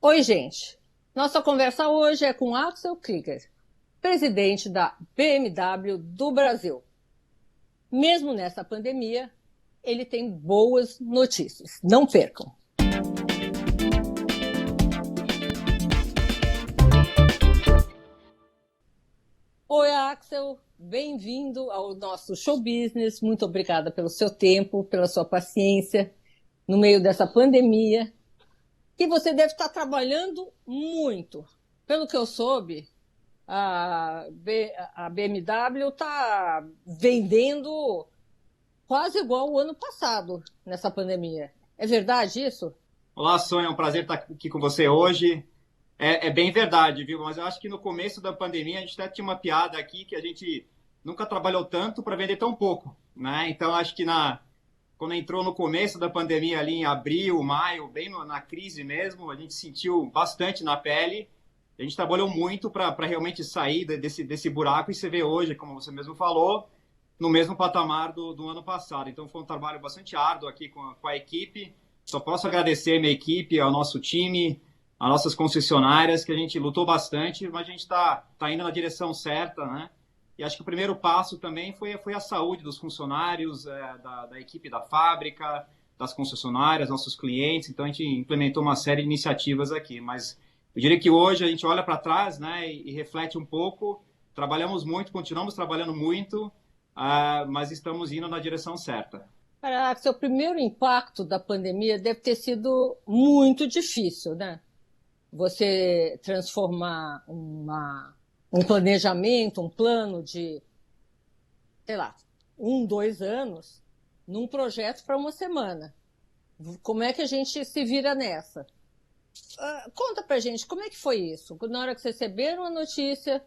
Oi, gente. Nossa conversa hoje é com Axel Krieger, presidente da BMW do Brasil. Mesmo nessa pandemia, ele tem boas notícias. Não percam. Oi, Axel. Bem-vindo ao nosso show business. Muito obrigada pelo seu tempo, pela sua paciência no meio dessa pandemia. E você deve estar trabalhando muito. Pelo que eu soube, a BMW está vendendo quase igual o ano passado nessa pandemia. É verdade isso? Olá, Sônia, é um prazer estar aqui com você hoje. É bem verdade, viu? Mas eu acho que no começo da pandemia a gente até tinha uma piada aqui que a gente nunca trabalhou tanto para vender tão pouco, né? Então acho que quando entrou no começo da pandemia ali em abril, maio, bem na crise mesmo, a gente sentiu bastante na pele. A gente trabalhou muito para realmente sair desse buraco e você vê hoje, como você mesmo falou, no mesmo patamar do ano passado. Então foi um trabalho bastante árduo aqui com a equipe. Só posso agradecer a minha equipe, ao nosso time, às nossas concessionárias, que a gente lutou bastante, mas a gente tá indo na direção certa, né? E acho que o primeiro passo também foi a saúde dos funcionários, da equipe da fábrica, das concessionárias, nossos clientes. Então a gente implementou uma série de iniciativas aqui. Mas eu diria que hoje a gente olha para trás, né, e reflete um pouco. Trabalhamos muito, continuamos trabalhando muito, mas estamos indo na direção certa. Caraca, o primeiro impacto da pandemia deve ter sido muito difícil, né? Você transformar um planejamento, um plano de, sei lá, 2 anos, num projeto para uma semana. Como é que a gente se vira nessa? Conta pra gente, como é que foi isso? Na hora que vocês receberam a notícia,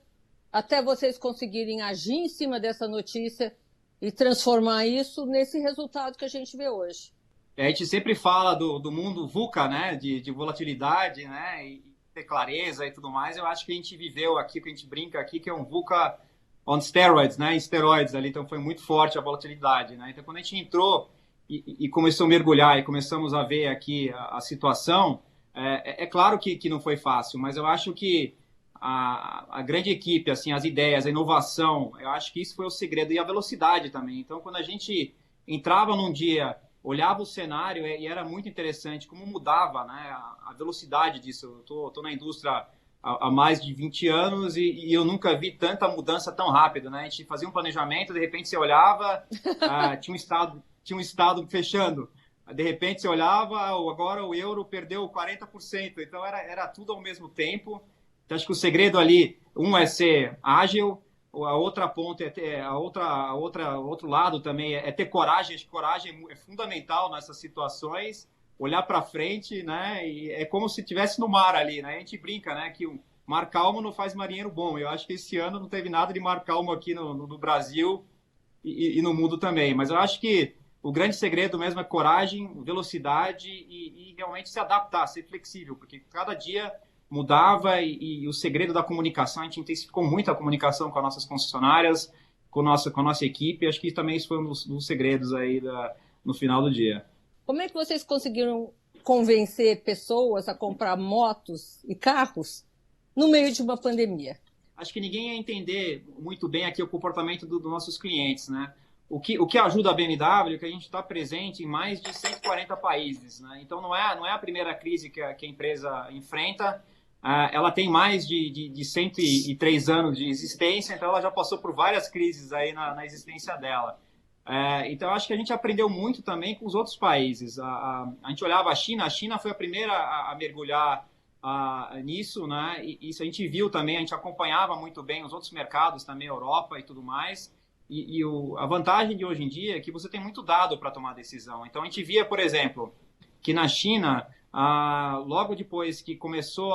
até vocês conseguirem agir em cima dessa notícia e transformar isso nesse resultado que a gente vê hoje. A gente sempre fala do mundo VUCA, né, de volatilidade, né, e ter clareza e tudo mais. Eu acho que a gente viveu aqui, que a gente brinca aqui, que é um VUCA on steroids, né, esteroides ali, então foi muito forte a volatilidade, né. Então quando a gente entrou e começou a mergulhar e começamos a ver aqui a situação, é claro que não foi fácil, mas eu acho que a grande equipe, assim, as ideias, a inovação, eu acho que isso foi o segredo e a velocidade também. Então quando a gente entrava num dia, olhava o cenário e era muito interessante como mudava, né, a velocidade disso. Eu tô na indústria há mais de 20 anos e eu nunca vi tanta mudança tão rápida, né? A gente fazia um planejamento, de repente você olhava, tinha um estado fechando. De repente você olhava, agora o euro perdeu 40%. Então era tudo ao mesmo tempo. Então acho que o segredo ali, é ser ágil, a outra ponta outro lado também é ter coragem. Acho que coragem é fundamental nessas situações, olhar para frente, né? E é como se estivesse no mar ali, né? A gente brinca, né, que o mar calmo não faz marinheiro bom. Eu acho que esse ano não teve nada de mar calmo aqui no Brasil e no mundo também. Mas eu acho que o grande segredo mesmo é coragem, velocidade e realmente se adaptar, ser flexível, porque cada dia mudava e o segredo da comunicação, a gente intensificou muito a comunicação com as nossas concessionárias, com a nossa equipe. Acho que também isso foi um dos segredos aí no final do dia. Como é que vocês conseguiram convencer pessoas a comprar motos e carros no meio de uma pandemia? Acho que ninguém ia entender muito bem aqui o comportamento dos nossos clientes, né? O que ajuda a BMW é que a gente está presente em mais de 140 países, né? Então não é a primeira crise que a empresa enfrenta. Ela tem mais de 103 anos de existência, então ela já passou por várias crises aí na existência dela. Então acho que a gente aprendeu muito também com os outros países. A gente olhava a China foi a primeira a mergulhar nisso, né? E isso a gente viu também, a gente acompanhava muito bem os outros mercados também, Europa e tudo mais. A vantagem de hoje em dia é que você tem muito dado para tomar decisão. Então a gente via, por exemplo, que na China, logo depois que começou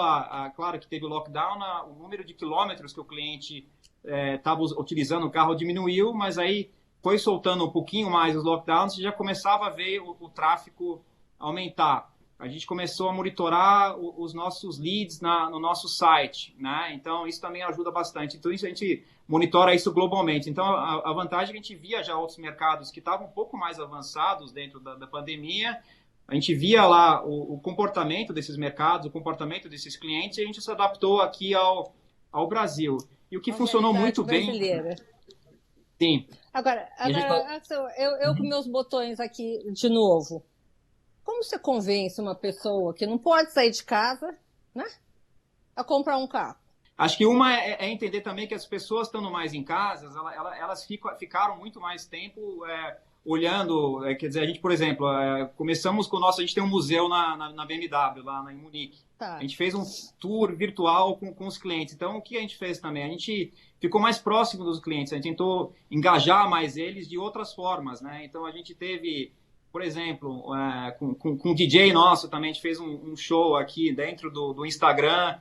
claro que teve o lockdown, o número de quilômetros que o cliente estava utilizando o carro diminuiu, mas aí foi soltando um pouquinho mais os lockdowns e já começava a ver o tráfego aumentar. A gente começou a monitorar os nossos leads no nosso site, né? Então isso também ajuda bastante. Então isso a gente monitora isso globalmente. Então a vantagem é que a gente via já outros mercados que estavam um pouco mais avançados dentro da pandemia, a gente via lá o comportamento desses mercados, o comportamento desses clientes, e a gente se adaptou aqui ao Brasil. E o que A funcionou realidade muito bem, brasileira. sim. E a gente, Agora Axel, eu com meus botões aqui de novo. Como você convence uma pessoa que não pode sair de casa, né, a comprar um carro? acho que uma é entender também que as pessoas estando mais em casa, elas ficaram muito mais tempo olhando. Quer dizer, a gente, por exemplo, começamos com o nosso. A gente tem um museu na BMW, lá em Munique. A Tá. gente fez um tour virtual com os clientes. Então, o que a gente fez também? A gente ficou mais próximo dos clientes, a gente tentou engajar mais eles de outras formas, né? Então, a gente teve, por exemplo, com o DJ nosso também, a gente fez um show aqui dentro do Instagram,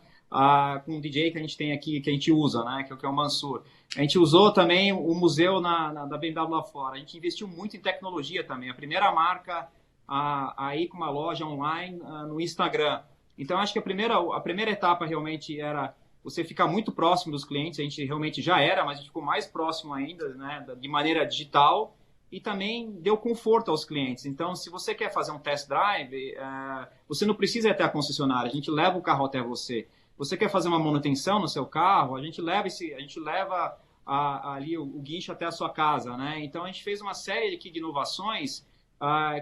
com um DJ que a gente tem aqui, que a gente usa, né? Que é o Mansur. A gente usou também o museu da BMW lá fora. A gente investiu muito em tecnologia também. A primeira marca a ir com uma loja online no Instagram. Então, acho que a primeira etapa realmente era você ficar muito próximo dos clientes. A gente realmente já era, mas a gente ficou mais próximo ainda, né? De maneira digital. E também deu conforto aos clientes. Então, se você quer fazer um test drive, você não precisa ir até a concessionária. A gente leva o carro até você. Você quer fazer uma manutenção no seu carro, a gente leva ali o guincho até a sua casa, né? Então a gente fez uma série aqui de inovações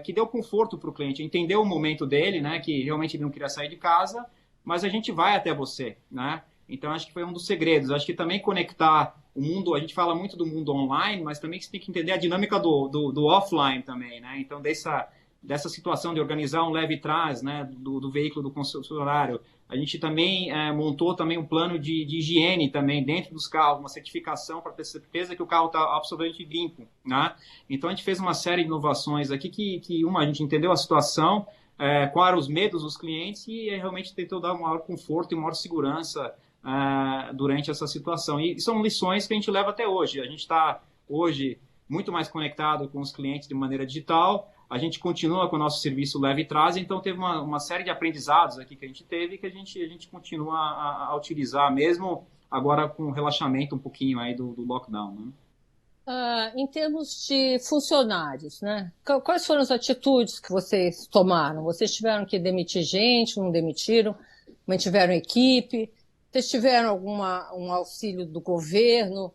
que deu conforto para o cliente, entendeu o momento dele, né? Que realmente ele não queria sair de casa, mas a gente vai até você, né? Então acho que foi um dos segredos. Acho que também conectar o mundo, a gente fala muito do mundo online, mas também você tem que entender a dinâmica do offline também, né? Então dessa situação de organizar um leve trás, né, do veículo do concessionário. A gente também montou também um plano de higiene também dentro dos carros, uma certificação para ter certeza que o carro está absolutamente limpo, né? Então a gente fez uma série de inovações aqui que a gente entendeu a situação, quais eram os medos dos clientes e realmente tentou dar um maior conforto e maior segurança durante essa situação. E são lições que a gente leva até hoje. A gente está hoje muito mais conectado com os clientes de maneira digital. A gente continua com o nosso serviço leve e traz, então teve uma série de aprendizados aqui que a gente teve que a gente continua a utilizar, mesmo agora com o relaxamento um pouquinho aí do lockdown, né? Em termos de funcionários, né? Quais foram as atitudes que vocês tomaram? Vocês tiveram que demitir gente, não demitiram? Mantiveram equipe? Vocês tiveram um auxílio do governo,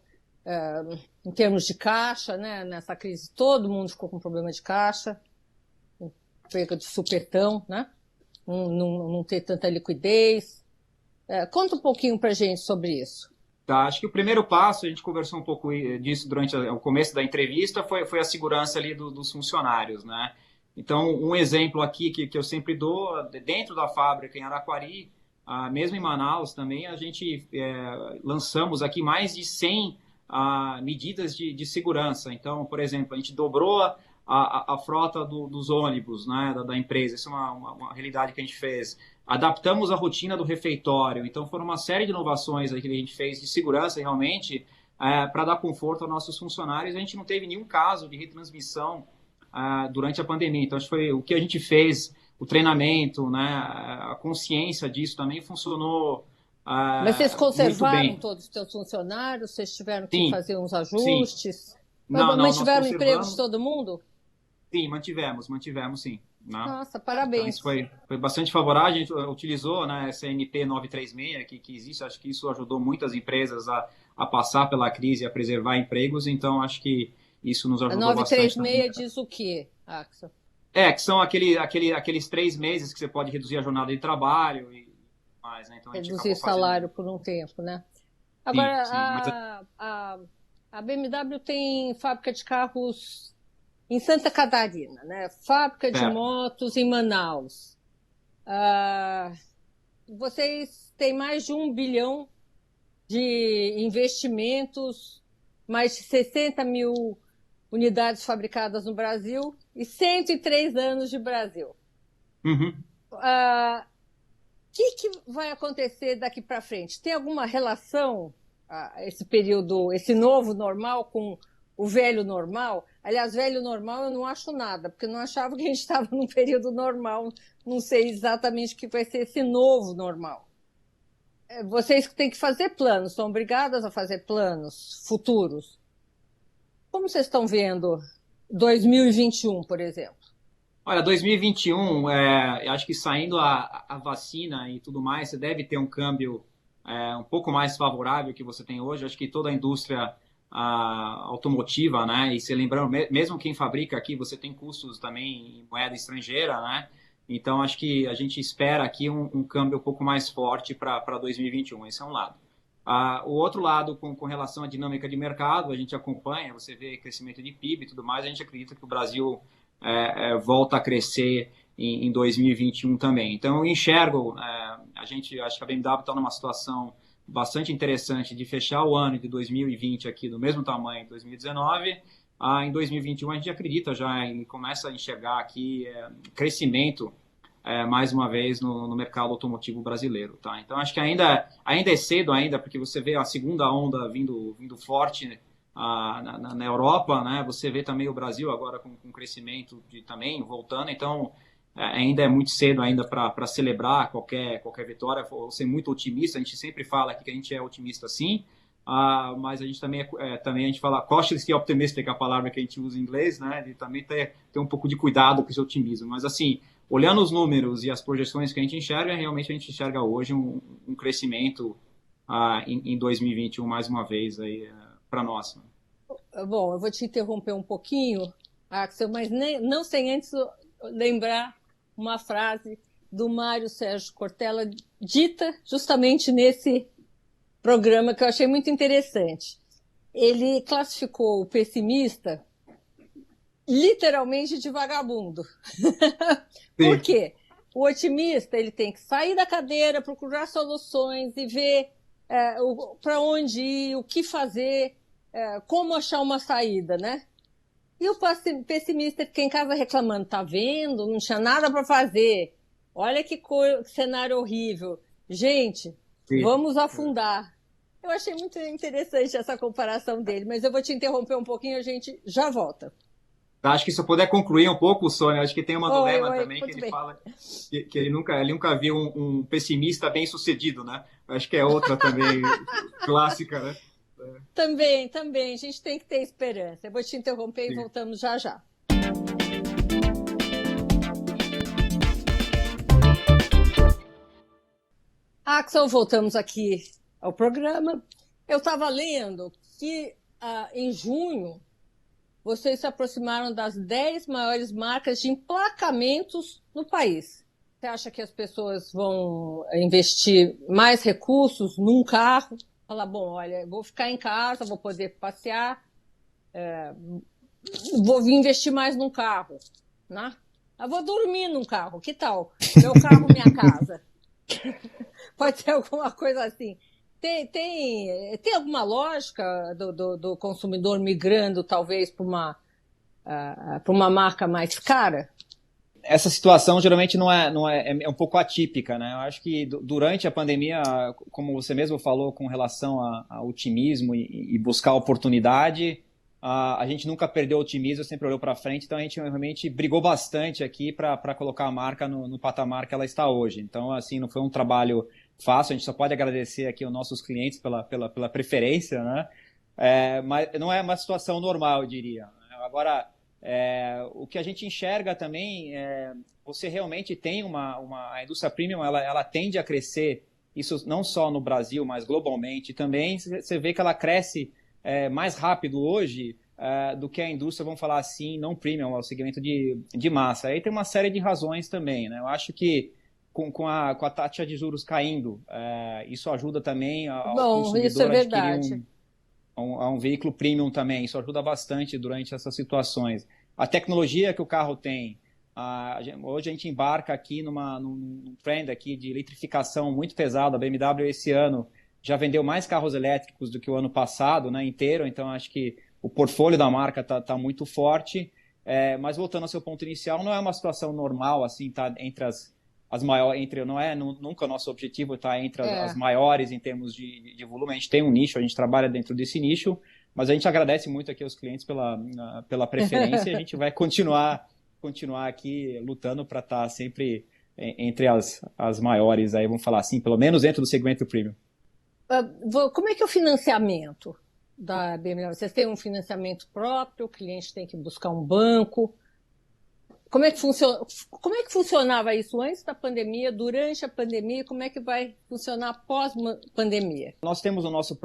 em termos de caixa, né? Nessa crise todo mundo ficou com problema de caixa, perca de supetão, né? Não ter tanta liquidez. Conta um pouquinho para a gente sobre isso. Tá, acho que o primeiro passo, a gente conversou um pouco disso durante o começo da entrevista, foi a segurança ali dos funcionários, né? Então, um exemplo aqui que eu sempre dou, dentro da fábrica em Araquari, mesmo em Manaus também, a gente lançamos aqui mais de 100 medidas de segurança. Então, por exemplo, a gente dobrou a frota dos ônibus, né, da empresa. Isso é uma realidade que a gente fez. Adaptamos a rotina do refeitório. Então, foram uma série de inovações aí que a gente fez de segurança realmente para dar conforto aos nossos funcionários. A gente não teve nenhum caso de retransmissão durante a pandemia. Então, acho que foi o que a gente fez, o treinamento, né, a consciência disso também funcionou Mas vocês muito conservaram bem. todos os seus funcionários? Vocês tiveram que Sim, fazer uns sim. ajustes? Não, nós Mantiveram o emprego de conservamos. todo mundo? Sim, mantivemos sim. Né? Nossa, Então, isso parabéns. foi bastante favorável. A gente utilizou, né, essa NP 936 que existe. Acho que isso ajudou muitas empresas a passar pela crise, a preservar empregos. Então, acho que isso nos A ajudou bastante também. 936 diz o quê, Axel? Que são aqueles 3 meses que você pode reduzir a jornada de trabalho e mais, né? Então, a gente Reduzir acabou o fazendo. salário por um tempo, né? Sim, Agora, sim. Mas, a BMW tem fábrica de carros em Santa Catarina, né? Fábrica de certo. motos em Manaus. Vocês têm mais de 1 bilhão de investimentos, mais de 60 mil unidades fabricadas no Brasil e 103 anos de Brasil. Uhum. Que vai acontecer daqui para frente? Tem alguma relação esse período, esse novo normal com o velho normal? Aliás, velho normal eu não acho nada, porque eu não achava que a gente estava num período normal. Não sei exatamente o que vai ser esse novo normal. Vocês têm que fazer planos, são obrigadas a fazer planos futuros. Como vocês estão vendo 2021, por exemplo? Olha, 2021, eu acho que saindo a vacina e tudo mais, você deve ter um câmbio um pouco mais favorável que você tem hoje. Acho que toda a indústria automotiva, né? E se lembrando, mesmo quem fabrica aqui, você tem custos também em moeda estrangeira, né? Então, acho que a gente espera aqui um câmbio um pouco mais forte para 2021. Esse é um lado. O outro lado, com relação à dinâmica de mercado, a gente acompanha, você vê crescimento de PIB e tudo mais, a gente acredita que o Brasil volta a crescer em 2021 também. Então, eu enxergo, acho que a BMW está numa situação bastante interessante de fechar o ano de 2020 aqui do mesmo tamanho de 2019. Em 2021, a gente acredita já e começa a enxergar aqui crescimento mais uma vez no mercado automotivo brasileiro, tá? Então acho que ainda é cedo ainda, porque você vê a segunda onda vindo forte na Europa, né? Você vê também o Brasil agora com crescimento também voltando, então ainda é muito cedo ainda para celebrar qualquer vitória. Vou ser muito otimista, a gente sempre fala aqui que a gente é otimista sim, mas a gente também também a gente fala cautiously optimistic, a palavra que a gente usa em inglês, né? De também ter um pouco de cuidado com esse otimismo, mas assim, olhando os números e as projeções que a gente enxerga, realmente a gente enxerga hoje um crescimento em 2021 mais uma vez aí para nós. Bom, eu vou te interromper um pouquinho, Axel, mas não sem antes lembrar uma frase do Mário Sérgio Cortella, dita justamente nesse programa, que eu achei muito interessante. Ele classificou o pessimista literalmente de vagabundo. Por quê? O otimista ele tem que sair da cadeira, procurar soluções e ver para onde ir, o que fazer, como achar uma saída, né? E o pessimista fica em casa reclamando, tá vendo? Não tinha nada para fazer. Olha que cenário horrível. Gente, Sim. vamos afundar. Eu achei muito interessante essa comparação dele, mas eu vou te interromper um pouquinho, a gente já volta. Acho que se eu puder concluir um pouco, Sônia, acho que tem uma do Lehman Oi, também que muito ele bem. fala que ele nunca viu um pessimista bem sucedido, né? Acho que é outra também clássica, né? Também, também, a gente tem que ter esperança. Eu vou te interromper e Sim. voltamos já já. Axel, voltamos aqui ao programa. Eu estava lendo que em junho vocês se aproximaram das 10 maiores marcas de emplacamentos no país. Você acha que as pessoas vão investir mais recursos num carro? Falar, bom, olha, vou ficar em casa, vou poder passear, vou investir mais num carro, né? Eu vou dormir num carro, que tal? Meu carro, minha casa. Pode ser alguma coisa assim. Tem alguma lógica do consumidor migrando, talvez, para uma marca mais cara? Essa situação geralmente é um pouco atípica, né? Eu acho que durante a pandemia, como você mesmo falou, com relação a otimismo e buscar oportunidade, a gente nunca perdeu o otimismo, sempre olhou para frente, então a gente realmente brigou bastante aqui para colocar a marca no patamar que ela está hoje. Então, assim, não foi um trabalho fácil, a gente só pode agradecer aqui aos nossos clientes pela preferência, né? Mas não é uma situação normal, eu diria. Agora, o que a gente enxerga também você realmente tem a indústria premium, ela tende a crescer, isso não só no Brasil, mas globalmente também. Você vê que ela cresce mais rápido hoje do que a indústria, vamos falar assim, não premium, o segmento de massa. Aí tem uma série de razões também, né? Eu acho que com a taxa de juros caindo, isso ajuda também ao Bom, isso é consumidor adquirir verdade. um veículo premium também. Isso ajuda bastante durante essas situações. A tecnologia que o carro tem, hoje a gente embarca aqui num trend aqui de eletrificação muito pesado. A BMW esse ano já vendeu mais carros elétricos do que o ano passado, né, inteiro. Então acho que o portfólio da marca tá muito forte. Mas voltando ao seu ponto inicial, não é uma situação normal assim, tá entre as maiores, não é nunca o nosso objetivo estar entre as maiores em termos de volume. A gente tem um nicho, a gente trabalha dentro desse nicho, mas a gente agradece muito aqui aos clientes pela preferência e a gente vai continuar aqui lutando para estar sempre entre as maiores, aí vamos falar assim, pelo menos dentro do segmento premium. Como é que é o financiamento da BMW? Vocês têm um financiamento próprio, o cliente tem que buscar um banco? Como é que funcionava isso antes da pandemia, durante a pandemia, como é que vai funcionar pós-pandemia? Nós temos o a nossa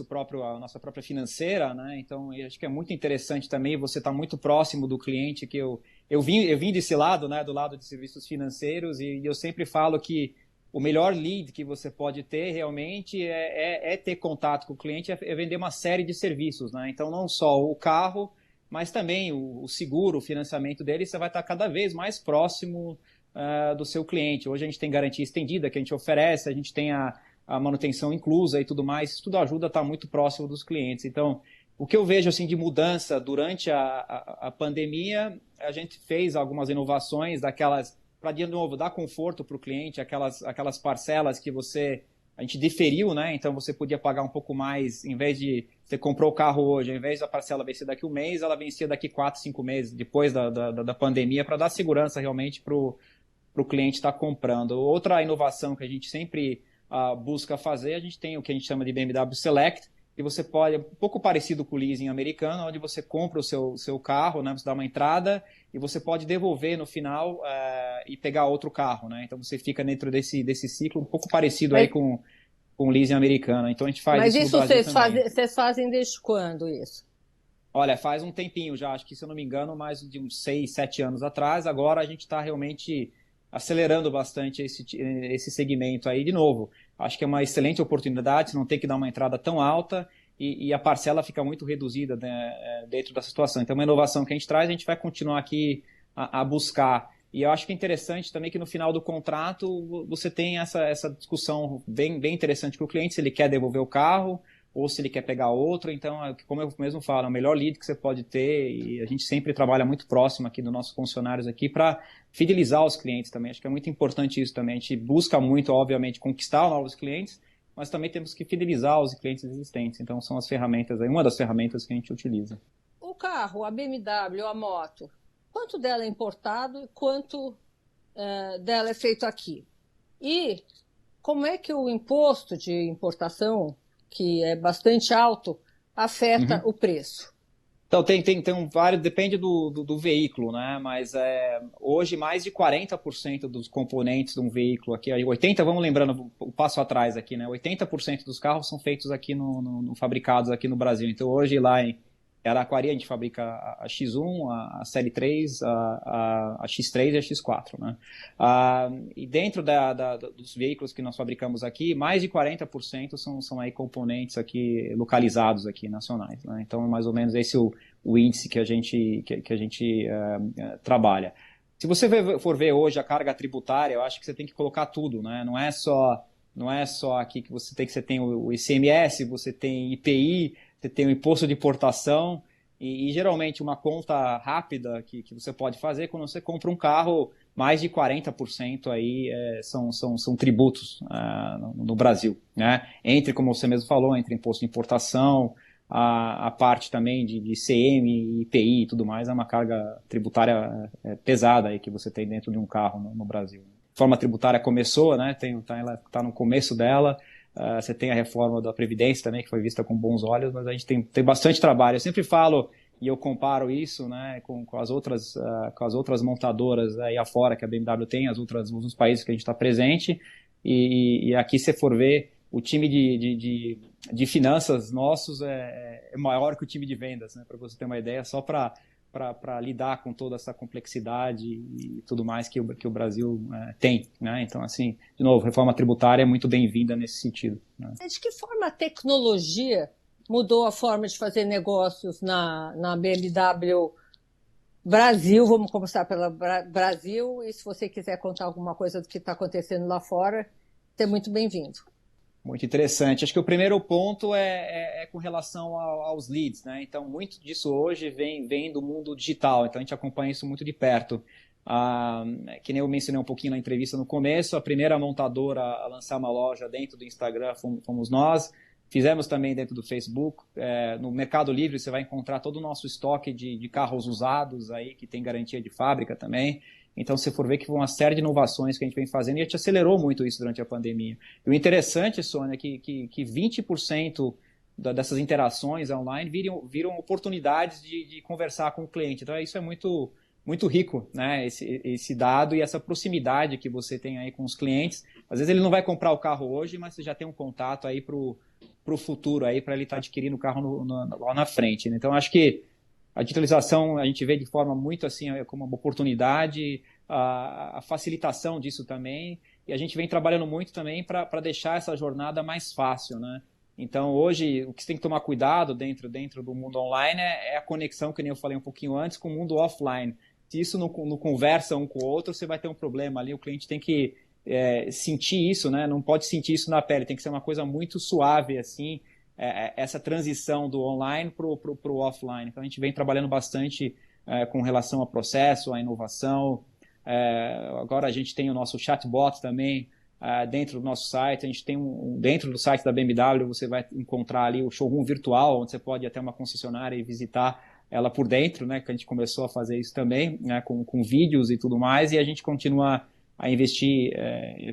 própria financeira, né? Então, eu acho que é muito interessante também você estar muito próximo do cliente, que eu vim desse lado, né? Do lado de serviços financeiros, e eu sempre falo que o melhor lead que você pode ter realmente é ter contato com o cliente, é vender uma série de serviços, né? Então, não só o carro, mas também o seguro, o financiamento dele, você vai estar cada vez mais próximo do seu cliente. Hoje a gente tem garantia estendida que a gente oferece, a gente tem a manutenção inclusa e tudo mais, isso tudo ajuda a estar muito próximo dos clientes. Então, o que eu vejo assim de mudança durante a pandemia, a gente fez algumas inovações daquelas, para de novo, dar conforto para o cliente, aquelas parcelas que a gente diferiu, né? Então você podia pagar um pouco mais, em vez de você comprou o carro hoje, ao invés da parcela vencer daqui um mês, ela vencia daqui 4, 5 meses, depois da pandemia, para dar segurança realmente para o cliente estar comprando. Outra inovação que a gente sempre busca fazer, a gente tem o que a gente chama de BMW Select, e você pode, um pouco parecido com o leasing americano, onde você compra o seu carro, né? Você dá uma entrada e você pode devolver no final e pegar outro carro, né? Então você fica dentro desse ciclo, um pouco parecido aí com o leasing americano. Então a gente faz Mas isso no isso Brasil também. vocês fazem desde quando isso? Olha, faz um tempinho já, acho que se eu não me engano, mais de uns 6, 7 anos atrás. Agora a gente está realmente acelerando bastante esse segmento aí de novo. Acho que é uma excelente oportunidade, você não tem que dar uma entrada tão alta e a parcela fica muito reduzida, né, dentro dessa situação. Então, é uma inovação que a gente traz, a gente vai continuar aqui a buscar. E eu acho que é interessante também que no final do contrato você tem essa discussão bem interessante com o cliente, se ele quer devolver o carro ou se ele quer pegar outro. Então, como eu mesmo falo, é o melhor lead que você pode ter, e a gente sempre trabalha muito próximo aqui dos nossos funcionários aqui para fidelizar os clientes também. Acho que é muito importante isso também. A gente busca muito, obviamente, conquistar novos clientes, mas também temos que fidelizar os clientes existentes. Então, são as ferramentas, uma das ferramentas que a gente utiliza. O carro, a BMW, a moto, quanto dela é importado e quanto dela é feito aqui? E como é que o imposto de importação, que é bastante alto, afeta o preço? Então, tem vários, depende do veículo, né? Mas hoje mais de 40% dos componentes de um veículo aqui, 80%, vamos lembrando o passo atrás aqui, né? 80% dos carros são feitos aqui fabricados aqui no Brasil. Então, hoje lá em Araquari a gente fabrica a X1, a Série 3, a X3 e a X4, né? E dentro dos veículos que nós fabricamos aqui, mais de 40% são aí componentes aqui localizados aqui, nacionais, né? Então, mais ou menos esse é o índice que a gente trabalha. Se você for ver hoje a carga tributária, eu acho que você tem que colocar tudo, né? Não é só aqui que você tem o ICMS, você tem IPI, você tem o imposto de importação e geralmente uma conta rápida que você pode fazer quando você compra um carro, mais de 40% aí são tributos no Brasil, né? Entre, como você mesmo falou, entre imposto de importação, a parte também de ICM, IPI e tudo mais, é uma carga tributária pesada aí que você tem dentro de um carro no Brasil. A reforma tributária começou, né? Ela está no começo dela. Você tem a reforma da Previdência também, que foi vista com bons olhos, mas a gente tem bastante trabalho. Eu sempre falo, e eu comparo isso, né, com as outras montadoras aí afora que a BMW tem, os outros países que a gente está presente, e aqui, se for ver, o time de finanças nossos é maior que o time de vendas, né, para você ter uma ideia, só para lidar com toda essa complexidade e tudo mais que o Brasil tem, né? Então, assim, de novo, reforma tributária é muito bem-vinda nesse sentido, né? De que forma a tecnologia mudou a forma de fazer negócios na BMW Brasil? Vamos começar pela Brasil, e se você quiser contar alguma coisa do que está acontecendo lá fora, você é muito bem-vindo. Muito interessante. Acho que o primeiro ponto é com relação aos leads, né? Então, muito disso hoje vem do mundo digital, então a gente acompanha isso muito de perto. Que nem eu mencionei um pouquinho na entrevista no começo, a primeira montadora a lançar uma loja dentro do Instagram fomos nós. Fizemos também dentro do Facebook. No Mercado Livre você vai encontrar todo o nosso estoque de carros usados aí, que tem garantia de fábrica também. Então, se for ver que foi uma série de inovações que a gente vem fazendo, e a gente acelerou muito isso durante a pandemia. E o interessante, Sônia, é que 20% dessas interações online viram oportunidades de conversar com o cliente. Então, isso é muito, muito rico, né? Esse dado e essa proximidade que você tem aí com os clientes. Às vezes ele não vai comprar o carro hoje, mas você já tem um contato aí para o futuro aí, para ele estar adquirindo o carro lá na frente, né? Então, acho que a digitalização a gente vê de forma muito assim como uma oportunidade, a facilitação disso também, e a gente vem trabalhando muito também para deixar essa jornada mais fácil, né? Então, hoje, o que você tem que tomar cuidado dentro do mundo online é a conexão, que nem eu falei um pouquinho antes, com o mundo offline. Se isso não conversa um com o outro, você vai ter um problema ali. O cliente tem que sentir isso, né? Não pode sentir isso na pele, tem que ser uma coisa muito suave, assim, essa transição do online para o offline. Então, a gente vem trabalhando bastante com relação ao processo, à inovação. Agora a gente tem o nosso chatbot também dentro do nosso site. A gente tem dentro do site da BMW, você vai encontrar ali o showroom virtual, onde você pode ir até uma concessionária e visitar ela por dentro, né? Que a gente começou a fazer isso também, né? Com vídeos e tudo mais, e a gente continua a investir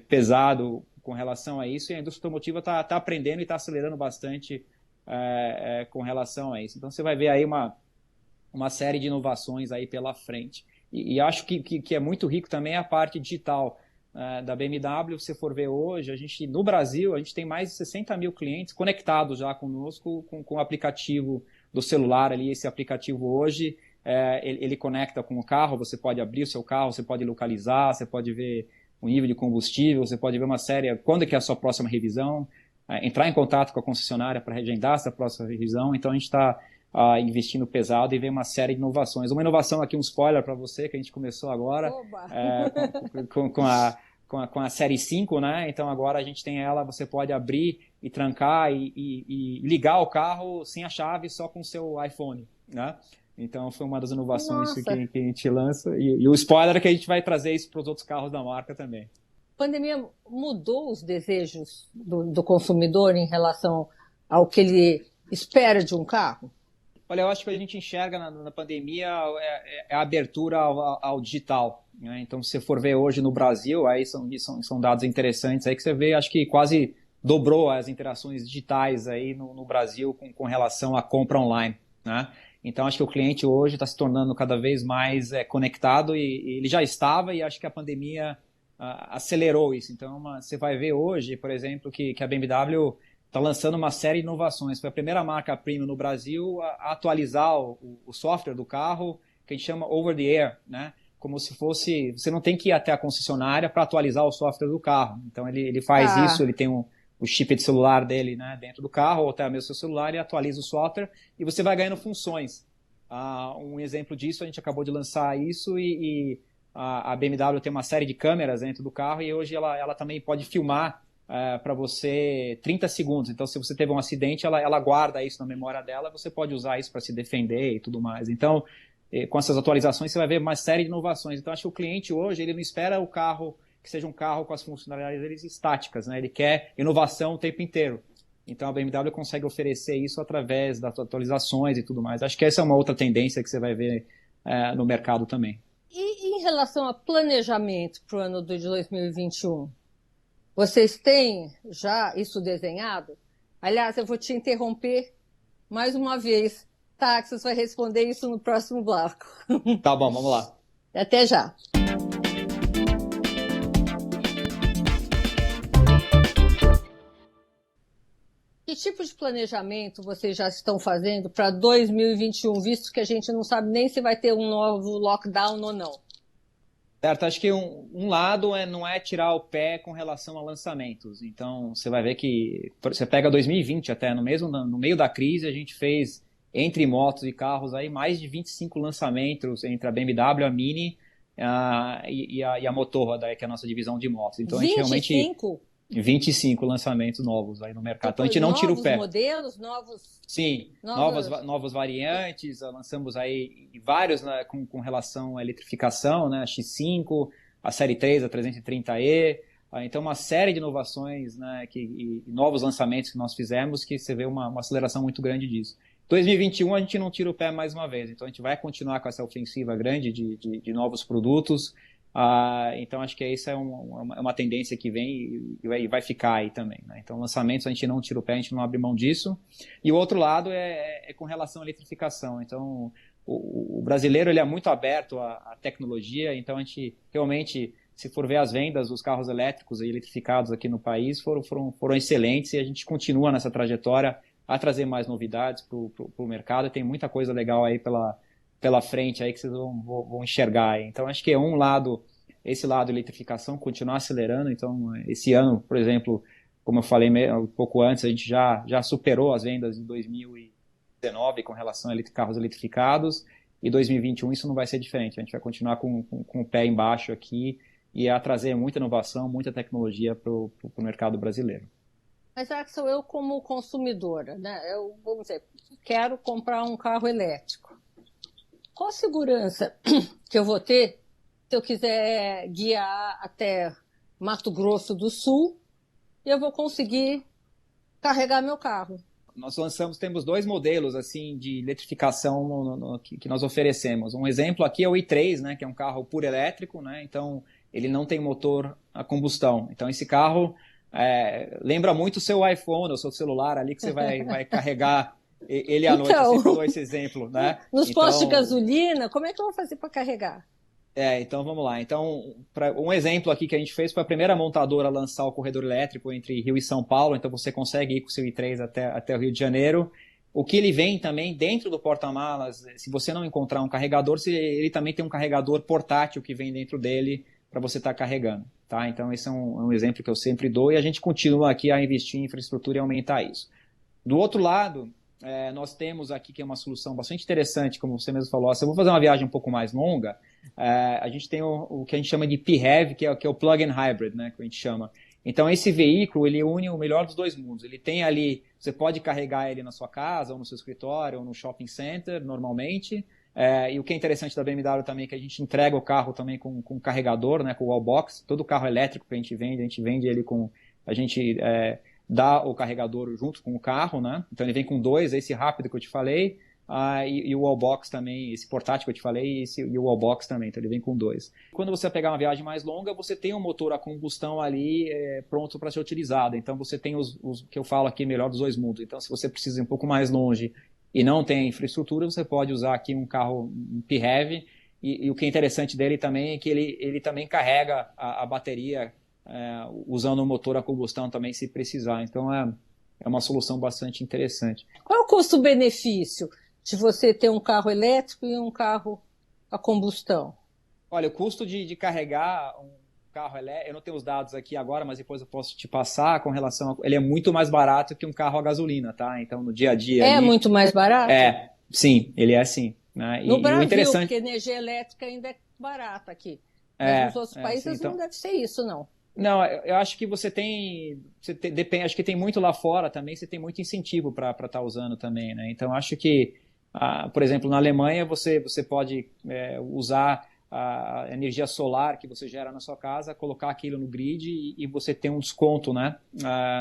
pesado com relação a isso, e a indústria automotiva está aprendendo e está acelerando bastante com relação a isso. Então você vai ver aí uma série de inovações aí pela frente. E acho que é muito rico também a parte digital da BMW. Se você for ver hoje, no Brasil, a gente tem mais de 60 mil clientes conectados já conosco com o aplicativo do celular ali. Esse aplicativo hoje, ele conecta com o carro, você pode abrir o seu carro, você pode localizar, você pode ver o nível de combustível, você pode ver uma série, quando que é a sua próxima revisão, entrar em contato com a concessionária para agendar essa próxima revisão. Então a gente está investindo pesado e vem uma série de inovações. Uma inovação aqui, um spoiler para você, que a gente começou agora com a série 5, né? Então agora a gente tem ela, você pode abrir e trancar e ligar o carro sem a chave, só com o seu iPhone, né? Então foi uma das inovações que a gente lança. E o spoiler é que a gente vai trazer isso para os outros carros da marca também. A pandemia mudou os desejos do consumidor em relação ao que ele espera de um carro? Olha, eu acho que a gente enxerga na pandemia a abertura ao digital, né? Então, se você for ver hoje no Brasil, aí são dados interessantes aí que você vê, acho que quase dobrou as interações digitais aí no Brasil com relação à compra online, né? Então, acho que o cliente hoje está se tornando cada vez mais conectado e ele já estava, e acho que a pandemia acelerou isso. Então, você vai ver hoje, por exemplo, que a BMW está lançando uma série de inovações. Foi a primeira marca premium no Brasil a atualizar o software do carro, que a gente chama over the air, né? Como se fosse... Você não tem que ir até a concessionária para atualizar o software do carro. Então, ele faz isso, ele tem o chip de celular dele, né, dentro do carro, ou até mesmo seu celular, e atualiza o software, e você vai ganhando funções. Um exemplo disso, a gente acabou de lançar isso, e a BMW tem uma série de câmeras dentro do carro, e hoje ela também pode filmar para você 30 segundos. Então, se você teve um acidente, ela guarda isso na memória dela, você pode usar isso para se defender e tudo mais. Então, com essas atualizações, você vai ver uma série de inovações. Então, acho que o cliente hoje, ele não espera o carro que seja um carro com as funcionalidades deles estáticas, né? Ele quer inovação o tempo inteiro. Então, a BMW consegue oferecer isso através das atualizações e tudo mais. Acho que essa é uma outra tendência que você vai ver no mercado também. E em relação a planejamento para o ano de 2021? Vocês têm já isso desenhado? Aliás, eu vou te interromper mais uma vez. Táxis vai responder isso no próximo bloco. Tá bom, vamos lá. Até já. Que tipo de planejamento vocês já estão fazendo para 2021, visto que a gente não sabe nem se vai ter um novo lockdown ou não? Certo, acho que um lado não é tirar o pé com relação a lançamentos. Então, você vai ver que você pega 2020 até, no meio da crise, a gente fez, entre motos e carros, aí, mais de 25 lançamentos entre a BMW, a Mini e a Motorrad, que é a nossa divisão de motos. Então, 25? A gente realmente... 25 lançamentos novos aí no mercado. Então, a gente não tira o pé. Novos modelos, novos... Sim, novas variantes, lançamos aí vários, né, com relação à eletrificação, né, a X5, a Série 3, a 330e, então uma série de inovações, né, e novos lançamentos que nós fizemos, que você vê uma aceleração muito grande disso. 2021 a gente não tira o pé mais uma vez, então a gente vai continuar com essa ofensiva grande de novos produtos. Então acho que isso é uma tendência que vem e vai ficar aí também, né? Então lançamentos a gente não tira o pé, a gente não abre mão disso. E o outro lado é com relação à eletrificação. Então o brasileiro ele é muito aberto à tecnologia, então a gente realmente, se for ver as vendas dos carros elétricos e eletrificados aqui no país, foram excelentes e a gente continua nessa trajetória a trazer mais novidades para o mercado. Tem muita coisa legal aí pela frente aí que vocês vão enxergar aí. Então, acho que é esse lado de eletrificação, continuar acelerando. Então, esse ano, por exemplo, como eu falei um pouco antes, a gente já superou as vendas de 2019 com relação a carros eletrificados, e 2021 isso não vai ser diferente. A gente vai continuar com o pé embaixo aqui e a trazer muita inovação, muita tecnologia para o mercado brasileiro. Mas, Axel, eu como consumidora, né, vamos dizer, quero comprar um carro elétrico. Qual a segurança que eu vou ter se eu quiser guiar até Mato Grosso do Sul e eu vou conseguir carregar meu carro? Nós temos 2 modelos assim de eletrificação que nós oferecemos. Um exemplo aqui é o i3, né, que é um carro puro elétrico, né, então ele não tem motor a combustão. Então esse carro lembra muito o seu iPhone, o seu celular ali que você vai carregar ele à noite. Eu sempre dou esse exemplo, né? Nos postos de gasolina, como é que eu vou fazer para carregar? Então vamos lá. Então, um exemplo aqui que a gente fez foi a primeira montadora a lançar o corredor elétrico entre Rio e São Paulo. Então você consegue ir com o seu i3 até o Rio de Janeiro. O que ele vem também dentro do porta-malas, se você não encontrar um carregador, ele também tem um carregador portátil que vem dentro dele para você estar carregando. Tá? Então esse é um exemplo que eu sempre dou e a gente continua aqui a investir em infraestrutura e aumentar isso. Do outro lado, nós temos aqui que é uma solução bastante interessante, como você mesmo falou. Se eu vou fazer uma viagem um pouco mais longa, a gente tem o que a gente chama de PHEV, que é o Plug-in Hybrid, né, que a gente chama. Então, esse veículo, ele une o melhor dos 2 mundos. Ele tem ali, você pode carregar ele na sua casa, ou no seu escritório, ou no shopping center, normalmente. E o que é interessante da BMW também é que a gente entrega o carro também com carregador, né, com wallbox. Todo carro elétrico que a gente vende ele com... A gente dá o carregador junto com o carro, né? Então ele vem com 2, esse rápido que eu te falei, e o wallbox também, esse portátil que eu te falei, e o wallbox também, então ele vem com 2. Quando você pegar uma viagem mais longa, você tem um motor a combustão ali pronto para ser utilizado. Então você tem os que eu falo aqui, melhor dos 2 mundos. Então se você precisa ir um pouco mais longe e não tem infraestrutura, você pode usar aqui um carro, um PHEV, e o que é interessante dele também é que ele também carrega a bateria usando o motor a combustão também, se precisar. Então, é uma solução bastante interessante. Qual é o custo-benefício de você ter um carro elétrico e um carro a combustão? Olha, o custo de carregar um carro elétrico, eu não tenho os dados aqui agora, mas depois eu posso te passar com relação ele é muito mais barato que um carro a gasolina, tá? Então, no dia a dia... É muito mais barato? Sim, ele é assim. Né? No Brasil, porque energia elétrica ainda é barata aqui. Mas nos outros países então... não deve ser isso, não. Não, eu acho que depende, acho que tem muito lá fora também, você tem muito incentivo para estar usando também, né? Então, acho que, por exemplo, na Alemanha, você pode usar a energia solar que você gera na sua casa, colocar aquilo no grid e você tem um desconto, né,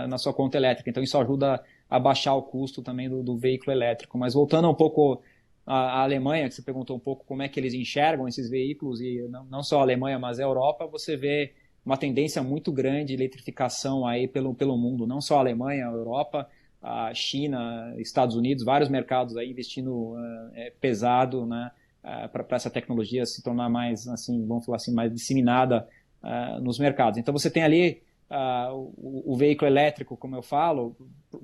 na sua conta elétrica. Então, isso ajuda a baixar o custo também do veículo elétrico. Mas voltando um pouco à Alemanha, que você perguntou um pouco como é que eles enxergam esses veículos, e não só a Alemanha, mas a Europa, você vê uma tendência muito grande de eletrificação aí pelo mundo, não só a Alemanha, a Europa, a China, Estados Unidos, vários mercados aí investindo pesado, né, para essa tecnologia se tornar mais, assim, vamos falar assim, mais disseminada nos mercados. Então você tem ali o veículo elétrico, como eu falo,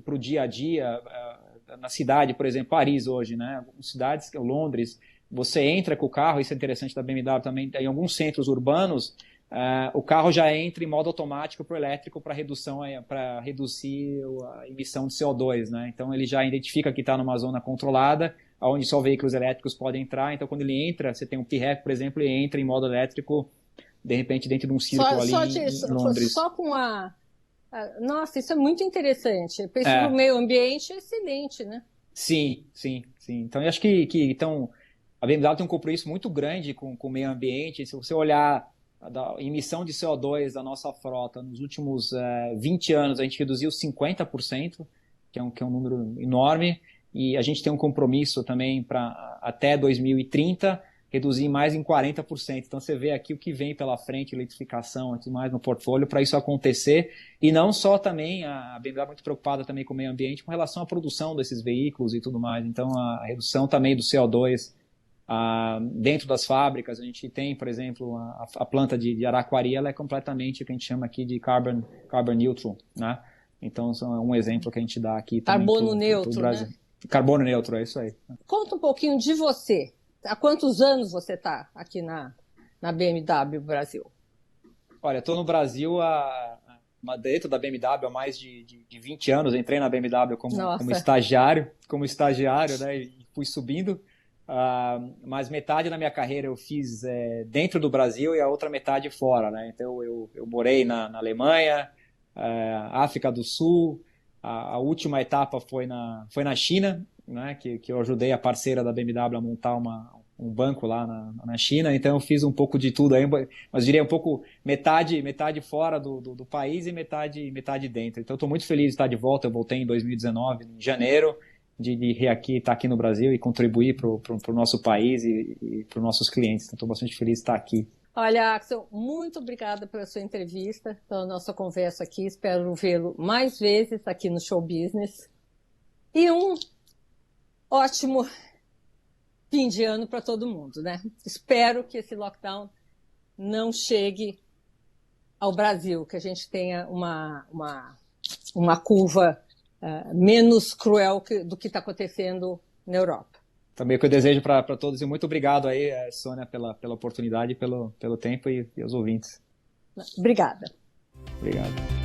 para o dia a dia, na cidade, por exemplo, Paris hoje, né, algumas cidades, Londres, você entra com o carro, isso é interessante da BMW também, em alguns centros urbanos, o carro já entra em modo automático para o elétrico para reduzir a emissão de CO2, né? Então ele já identifica que está numa zona controlada, onde só veículos elétricos podem entrar. Então quando ele entra, você tem um PHEV, por exemplo, ele entra em modo elétrico, de repente dentro de um círculo em Londres. Só com Nossa, isso é muito interessante. Pensando no meio ambiente, é excelente, né? Sim. Então eu acho que então, a BMW tem um compromisso muito grande com o meio ambiente. Se você olhar da emissão de CO2 da nossa frota nos últimos 20 anos, a gente reduziu 50%, que é um número enorme, e a gente tem um compromisso também para até 2030 reduzir mais em 40%. Então você vê aqui o que vem pela frente, eletrificação e tudo mais no portfólio para isso acontecer, e não só também, a BMW é muito preocupada também com o meio ambiente com relação à produção desses veículos e tudo mais, então a redução também do CO2 Dentro das fábricas, a gente tem, por exemplo, a planta de Araquari, ela é completamente o que a gente chama aqui de carbon neutral, né? Então, é um exemplo que a gente dá aqui também Carbono neutro, pro Brasil. né? Carbono neutro, é isso aí. Conta um pouquinho de você. Há quantos anos você está aqui na BMW Brasil? Olha, estou no Brasil dentro da BMW há mais de 20 anos. Entrei na BMW como estagiário, né? E fui subindo. Mas metade da minha carreira eu fiz dentro do Brasil e a outra metade fora, né? Então eu morei na Alemanha, África do Sul. A última etapa foi na China, né? Que eu ajudei a parceira da BMW a montar um banco lá na China. Então eu fiz um pouco de tudo aí, mas diria um pouco metade fora do país e metade dentro. Então eu estou muito feliz de estar de volta. Eu voltei em 2019, em janeiro, de estar aqui no Brasil e contribuir para o nosso país e para os nossos clientes. Então estou bastante feliz de estar aqui. Olha, Axel, muito obrigada pela sua entrevista, pela nossa conversa aqui. Espero vê-lo mais vezes aqui no Show Business. E um ótimo fim de ano para todo mundo, né? Espero que esse lockdown não chegue ao Brasil, que a gente tenha uma curva menos cruel do que está acontecendo na Europa. Também o que eu desejo para todos, e muito obrigado aí, Sônia, pela oportunidade, pelo tempo e aos ouvintes. Obrigada. Obrigado.